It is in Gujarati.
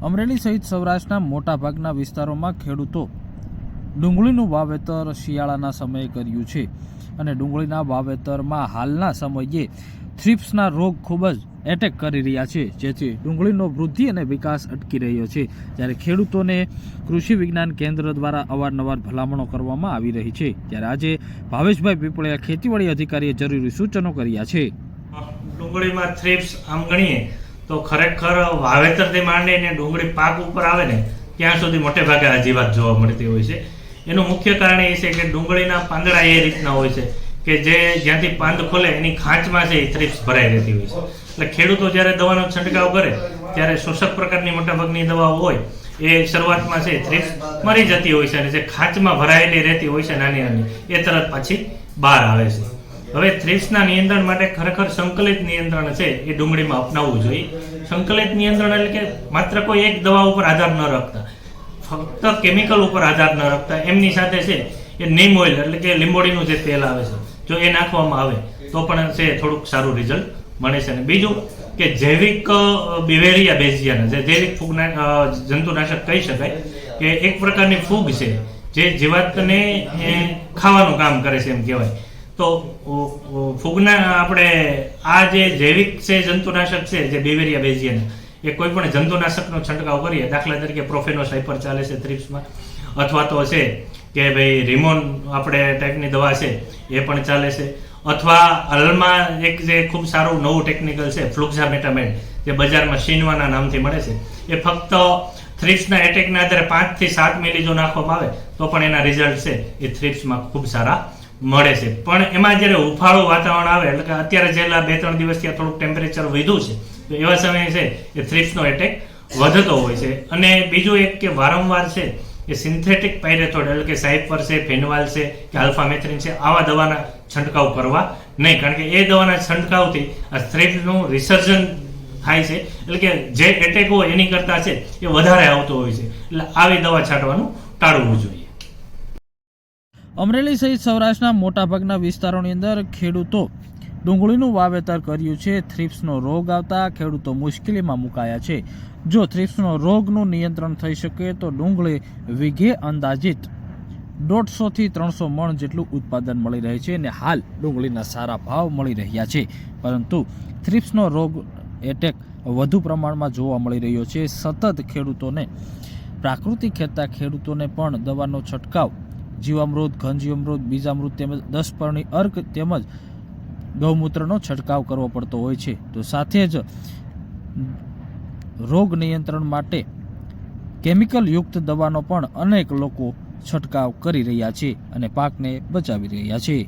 અમરેલી સહિત સૌરાષ્ટ્રના મોટાભાગના વિસ્તારોમાં ખેડૂતો ડુંગળીનું વાવેતર શિયાળાના સમયે કર્યું છે અને ડુંગળીના વાવેતરમાં હાલના સમયે થ્રિપ્સના રોગ ખૂબ જ એટેક કરી રહ્યા છે, જેથી ડુંગળીનો વૃદ્ધિ અને વિકાસ અટકી રહ્યો છે। જ્યારે ખેડૂતોને કૃષિ વિજ્ઞાન કેન્દ્ર દ્વારા અવારનવાર ભલામણો કરવામાં આવી રહી છે, ત્યારે આજે ભાવેશભાઈ પીપળિયા ખેતીવાડી અધિકારીએ જરૂરી સૂચનો કર્યા છે। ડુંગળીમાં થ્રિપ્સ આમ ગણીએ તો ખરેખર વાવેતરથી માંડીને ડુંગળી પાક ઉપર આવે ને ત્યાં સુધી મોટે ભાગે આ જીવાત જોવા મળતી હોય છે। એનું મુખ્ય કારણ એ છે કે ડુંગળીના પાંદડા એ રીતના હોય છે કે જે જ્યાંથી પાંદ ખોલે એની ખાંચમાં છે એ થ્રિપ્સ ભરાઈ રહેતી હોય છે। એટલે ખેડૂતો જ્યારે દવાનો છંટકાવ કરે ત્યારે શોષક પ્રકારની મોટાભાગની દવાઓ હોય એ શરૂઆતમાં છે થ્રિપ્સ મરી જતી હોય છે અને જે ખાંચમાં ભરાયેલી રહેતી હોય છે નાની નાની એ તરત પાછી બહાર આવે છે। હવે થ્રિપ્સના નિયંત્રણ માટે ખરેખર સંકલિત નિયંત્રણ છે એ ડુંગળીમાં અપનાવવું જોઈએ। સંકલિત નિયંત્રણ એટલે કે માત્ર કોઈ એક દવા ઉપર આધાર ન રાખતા, ફક્ત કેમિકલ ઉપર આધાર ન રાખતા, એમની સાથે છે એ નીમ ઓઇલ એટલે કે લીંબોળીનું જે તેલ આવે છે જો એ નાખવામાં આવે તો પણ છે થોડુંક સારું રિઝલ્ટ મળે છે। અને બીજું કે જૈવિક બિવેરિયા બેઝિયાના જે જૈવિક ફૂગના જંતુનાશક કહી શકાય કે એક પ્રકારની ફૂગ છે જે જીવાતને ખાવાનું કામ કરે છે એમ કહેવાય। તો ફૂગના આપણે આ જે જૈવિક છે જંતુનાશક છે જે બિવેરિયા બેઝિયાના એ કોઈ પણ જંતુનાશકનો છંટકાવ કરીએ, દાખલા તરીકે પ્રોફેનોસાઇપર ચાલે છે થ્રિપ્સમાં, અથવા તો છે કે ભાઈ રિમોન આપણે ટાઈપની દવા છે એ પણ ચાલે છે, અથવા હાલમાં એક જે ખૂબ સારું નવું ટેકનિકલ છે ફ્લુક્ઝામેટામેડ જે બજારમાં શીનવાના નામથી મળે છે, એ ફક્ત થ્રિપ્સના એટેકના આધારે 5 થી 7 મિલી જો નાખવામાં આવે તો પણ એના રિઝલ્ટ છે એ થ્રિપ્સમાં ખૂબ સારા મળે છે। પણ એમાં જ્યારે હુફાળું વાતાવરણ આવે એટલે કે અત્યારે છેલ્લા 2-3 દિવસથી થોડુંક ટેમ્પરેચર વધ્યું છે તો એવા સમયે છે એ થ્રિપ્સનો એટેક વધતો હોય છે। અને બીજું એક કે વારંવાર છે એ સિન્થેટિક પાયરેથોડ એટલે કે સાયપર છે, ફેનવાલ છે કે આલ્ફામેથ્રિન છે આવા દવાના છંટકાવ કરવા નહીં, કારણ કે એ દવાના છંટકાવથી આ થ્રિપ્સનું રિસર્જન થાય છે, એટલે કે જે એટેક હોય એની કરતાં છે એ વધારે આવતો હોય છે, એટલે આવી દવા છાંટવાનું ટાળવું જોઈએ। અમરેલી સહિત સૌરાષ્ટ્રના મોટાભાગના વિસ્તારોની અંદર ખેડૂતો ડુંગળીનું વાવેતર કર્યું છે। થ્રિપ્સનો રોગ આવતા ખેડૂતો મુશ્કેલીમાં મુકાયા છે। જો થ્રિપ્સનો રોગનું નિયંત્રણ થઈ શકે તો ડુંગળી વીઘે અંદાજિત 150 થી 300 મણ જેટલું ઉત્પાદન મળી રહે છે અને હાલ ડુંગળીના સારા ભાવ મળી રહ્યા છે, પરંતુ થ્રિપ્સનો રોગ એટેક વધુ પ્રમાણમાં જોવા મળી રહ્યો છે। સતત ખેડૂતોને પ્રાકૃતિક ખેતતા ખેડૂતોને પણ દવાનો છંટકાવ જીવામૃત, ઘનજીવામૃત, બીજામૃત તેમજ 10 પરની અર્ક તેમજ ગૌમૂત્રનો છંટકાવ કરવો પડતો હોય છે। તો સાથે જ રોગ નિયંત્રણ માટે કેમિકલ યુક્ત દવાનો પણ અનેક લોકો છંટકાવ કરી રહ્યા છે અને પાકને બચાવી રહ્યા છે।